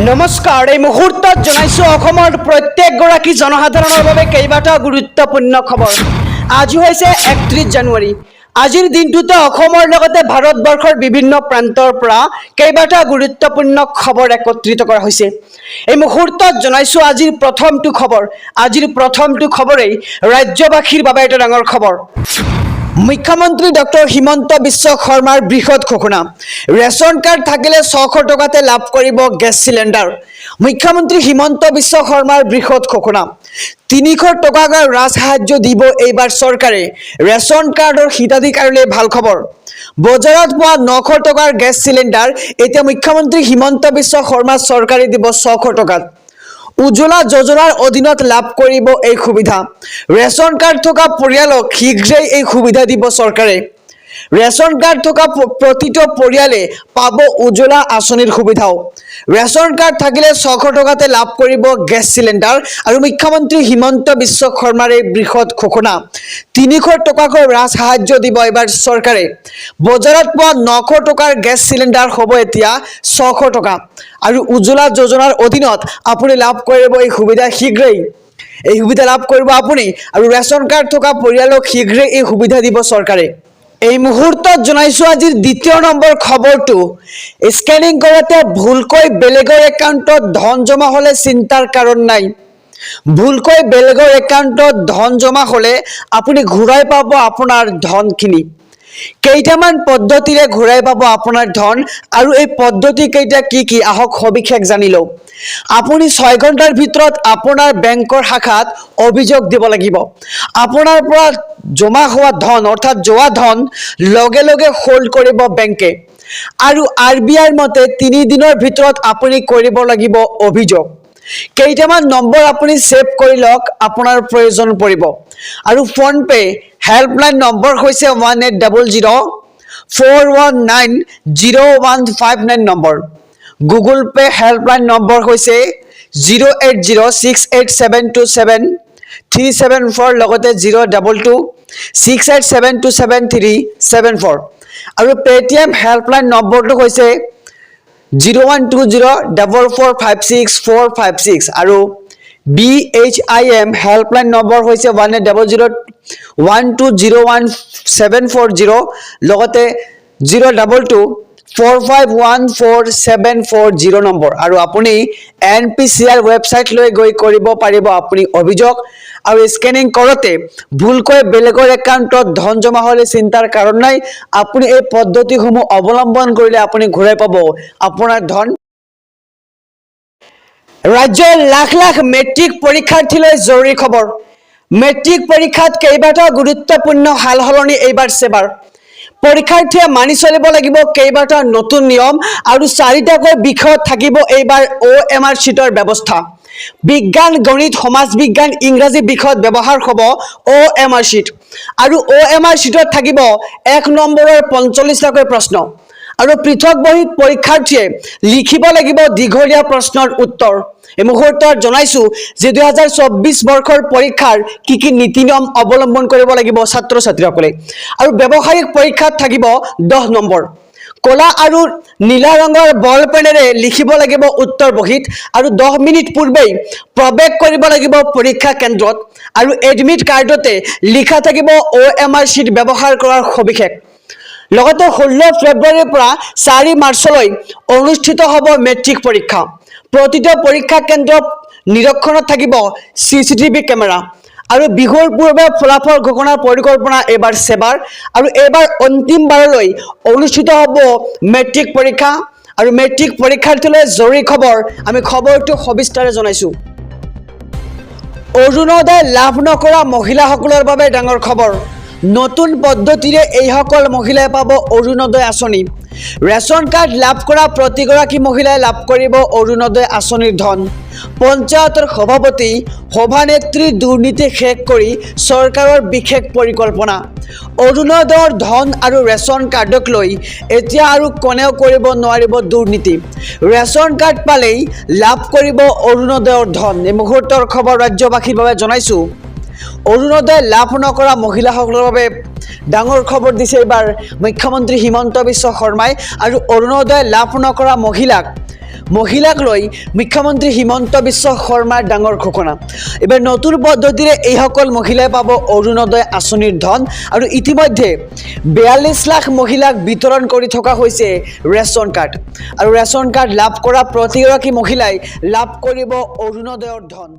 নমস্কাৰ এই মুহূৰ্তত জনাইছো অসমৰ প্ৰত্যেকগৰাকী জনসাধাৰণৰ বাবে কেইবাটা গুৰুত্বপূৰ্ণ খবৰ। আজি হৈছে 31 জানুৱাৰী। আজিৰ দিনটোতে অসমৰ লগতে ভাৰতবৰ্ষৰ বিভিন্ন প্ৰান্তৰ পৰা কেইবাটা গুৰুত্বপূৰ্ণ খবৰ একত্ৰিত কৰা হৈছে। এই মুহূৰ্তত জনাইছো আজিৰ প্ৰথমটো খবৰেই ৰাজ্যবাসীৰ বাবে এটা ডাঙৰ খবৰ। মুখ্যমন্ত্ৰী ডক্টৰ হিমন্ত বিশ্ব শৰ্মাৰ বৃহৎ ঘোষণা। ৰেচন কাৰ্ড থাকিলে 600 টকাতে লাভ কৰিব গেছ চিলিণ্ডাৰ। মুখ্যমন্ত্ৰী হিমন্ত বিশ্ব শৰ্মাৰ বৃহৎ ঘোষণা। 300 টকাকৈ ৰাজসাহায্য দিব এইবাৰ চৰকাৰে। ৰেচন কাৰ্ডৰ হিতাধিকাৰীলৈ ভাল খবৰ। বজাৰত পোৱা 900 টকাৰ গেছ চিলিণ্ডাৰ এতিয়া মুখ্যমন্ত্ৰী হিমন্ত বিশ্ব শৰ্মা চৰকাৰে দিব 600 টকাত। উজ্জ্বলা যোজনাৰ অধীনত লাভ কৰিব এই সুবিধা। ৰেচন কাৰ্ড থকা পৰিয়ালক শীঘ্ৰেই এই সুবিধা দিব চৰকাৰে। ৰেচন কাৰ্ড থকা প্ৰতিটো পৰিয়ালে পাব উজ্জ্বলা আঁচনিৰ সুবিধাও। ৰেচন কাৰ্ড থাকিলে 600 টকাতে লাভ কৰিব গেছ চিলিণ্ডাৰ আৰু মুখ্যমন্ত্ৰী হিমন্ত বিশ্ব শৰ্মাৰ এই বৃহৎ ঘোষণা। 300 টকাকৈ ৰাজসাহায্য দিব এইবাৰ চৰকাৰে। বজাৰত পোৱা 900 টকাৰ গেছ চিলিণ্ডাৰ হ'ব এতিয়া 600 টকা আৰু উজ্জ্বলা যোজনাৰ অধীনত আপুনি লাভ কৰিব এই সুবিধা শীঘ্ৰেই। এই সুবিধা লাভ কৰিব আপুনি আৰু ৰেচন কাৰ্ড থকা পৰিয়ালক শীঘ্ৰেই এই সুবিধা দিব চৰকাৰে। এই মুহূৰ্তত জনাইছো আজিৰ দ্বিতীয় নম্বৰ খবৰটো। স্কেনিং কৰোঁতে ভুলকৈ বেলেগৰ একাউণ্টত ধন জমা হ'লে চিন্তাৰ কাৰণ নাই। ভুলকৈ বেলেগৰ একাউণ্টত ধন জমা হ'লে আপুনি ঘূৰাই পাব আপোনাৰ ধনখিনি। কেইটামান পদ্ধতিৰে ঘূৰাই পাব আপোনাৰ ধন আৰু এই পদ্ধতি কেইটা কি আহক সবিশেষ জানি লওঁ। আপুনি 6 ঘণ্টাৰ ভিতৰত আপোনাৰ বেংকৰ শাখাত অভিযোগ দিব লাগিব। আপোনাৰ পৰা জমা হোৱা ধন অৰ্থাৎ যোৱা ধন লগে লগে হোল্ড কৰিব বেংকে আৰু RBIৰ মতে 3 দিনৰ ভিতৰত আপুনি কৰিব লাগিব অভিযোগ। কেইটামান নম্বৰ আপুনি সেভ কৰি লওক, আপোনাৰ প্ৰয়োজন পৰিব। আৰু ফোনপে হেল্পলাইন নম্বৰ হৈছে 180041900159 number. Google pay helpline number হৈছে 08068727374 লগতে 02268727374 আৰু পেটিএম হেল্পলাইন নম্বৰটো হৈছে 0120445646 আৰু BHIM হেল্পলাইন নম্বৰ হৈছে 1800120174 লগতে 02245144740 নম্বৰ। আৰু আপুনি NPCR ৱেবছাইট লৈ গৈ কৰিব পাৰিব আপুনি অভিযোগ। আৰু স্কেনিং কৰোঁতে ভুলকৈ বেলেগৰ একাউণ্টত ধন জমা হ'লে চিন্তাৰ কাৰণ নাই। আপুনি এই পদ্ধতিসমূহ অৱলম্বন কৰিলে আপুনি ঘূৰাই পাব আপোনাৰ ধন। ৰাজ্যৰ লাখ লাখ মেট্ৰিক পৰীক্ষাৰ্থীলৈ জৰুৰী খবৰ। মেট্ৰিক পৰীক্ষাত কেইবাটাও গুৰুত্বপূৰ্ণ সালসলনি এইবাৰ সেবাৰ। পৰীক্ষাৰ্থীয়ে মানি চলিব লাগিব কেইবাটাও নতুন নিয়ম আৰু 4টাকৈ বিষয়ত থাকিব এইবাৰ OMR শীটৰ ব্যৱস্থা। বিজ্ঞান, গণিত, সমাজ বিজ্ঞান, ইংৰাজী বিষয়ত ব্যৱহাৰ হ'ব OMR শীট আৰু OMR শীটত থাকিব 1 নম্বৰৰ 45টাকৈ প্ৰশ্ন আৰু পৃথক বহীত পৰীক্ষাৰ্থীয়ে লিখিব লাগিব দীঘলীয়া প্ৰশ্নৰ উত্তৰ। এই মুহূৰ্তত জনাইছো যে 2024 বৰ্ষৰ পৰীক্ষাৰ কি নীতি নিয়ম অৱলম্বন কৰিব লাগিব ছাত্ৰ ছাত্ৰীসকলে। আৰু ব্যৱহাৰিক পৰীক্ষাত থাকিব 10 নম্বৰ। কলা আৰু নীলা ৰঙৰ বল পেনেৰে লিখিব লাগিব উত্তৰ বহীত আৰু 10 মিনিট পূৰ্বেই প্ৰৱেশ কৰিব লাগিব পৰীক্ষা কেন্দ্ৰত আৰু এডমিট কাৰ্ডতে লিখা থাকিব OMR শীট ব্যৱহাৰ কৰাৰ সবিশেষ। লগতে 16 ফেব্ৰুৱাৰীৰ পৰা 4 মাৰ্চলৈ অনুষ্ঠিত হ'ব মেট্ৰিক পৰীক্ষা। প্ৰতিটো পৰীক্ষা কেন্দ্ৰত নিৰীক্ষণত থাকিব CCTV কেমেৰা আৰু বিহুৰ পূৰ্বে ফলাফল ঘোষণাৰ পৰিকল্পনা এইবাৰ সেবাৰ আৰু এইবাৰ অন্তিমবাৰলৈ অনুষ্ঠিত হ'ব মেট্ৰিক পৰীক্ষা আৰু মেট্ৰিক পৰীক্ষাৰ্থীলৈ জৰুৰী খবৰ। আমি খবৰটো সবিস্তাৰে জনাইছো। অৰুণোদয় লাভ নকৰা মহিলাসকলৰ বাবে ডাঙৰ খবৰ। নতুন পদ্ধতিৰে এইসকল মহিলাই পাব অৰুণোদয় আঁচনি। ৰেচন কাৰ্ড লাভ কৰা প্ৰতিগৰাকী মহিলাই লাভ কৰিব অৰুণোদয় আঁচনিৰ ধন। পঞ্চায়তৰ সভাপতি সভানেত্ৰীৰ দুৰ্নীতি শেষ কৰি চৰকাৰৰ বিশেষ পৰিকল্পনা। অৰুণোদয়ৰ ধন আৰু ৰেচন কাৰ্ডক লৈ এতিয়া আৰু কোনেও কৰিব নোৱাৰিব দুৰ্নীতি। ৰেচন কাৰ্ড পালেই লাভ কৰিব অৰুণোদয়ৰ ধন। এই মুহূৰ্তৰ খবৰ ৰাজ্যবাসীৰ বাবে জনাইছো। অৰুণোদয় লাভ নকৰা মহিলাসকলৰ বাবে ডাঙৰ খবৰ দিছে এইবাৰ মুখ্যমন্ত্ৰী হিমন্ত বিশ্ব শৰ্মাই আৰু অৰুণোদয় লাভ নকৰা মহিলাক মহিলাক লৈ মুখ্যমন্ত্ৰী হিমন্ত বিশ্ব শৰ্মাৰ ডাঙৰ ঘোষণা। এবাৰ নতুন পদ্ধতিৰে এইসকল মহিলাই পাব অৰুণোদয় আঁচনিৰ ধন আৰু ইতিমধ্যে 42 লাখ মহিলাক বিতৰণ কৰি থকা হৈছে ৰেচন কাৰ্ড আৰু ৰেচন কাৰ্ড লাভ কৰা প্ৰতিগৰাকী মহিলাই লাভ কৰিব অৰুণোদয়ৰ ধন।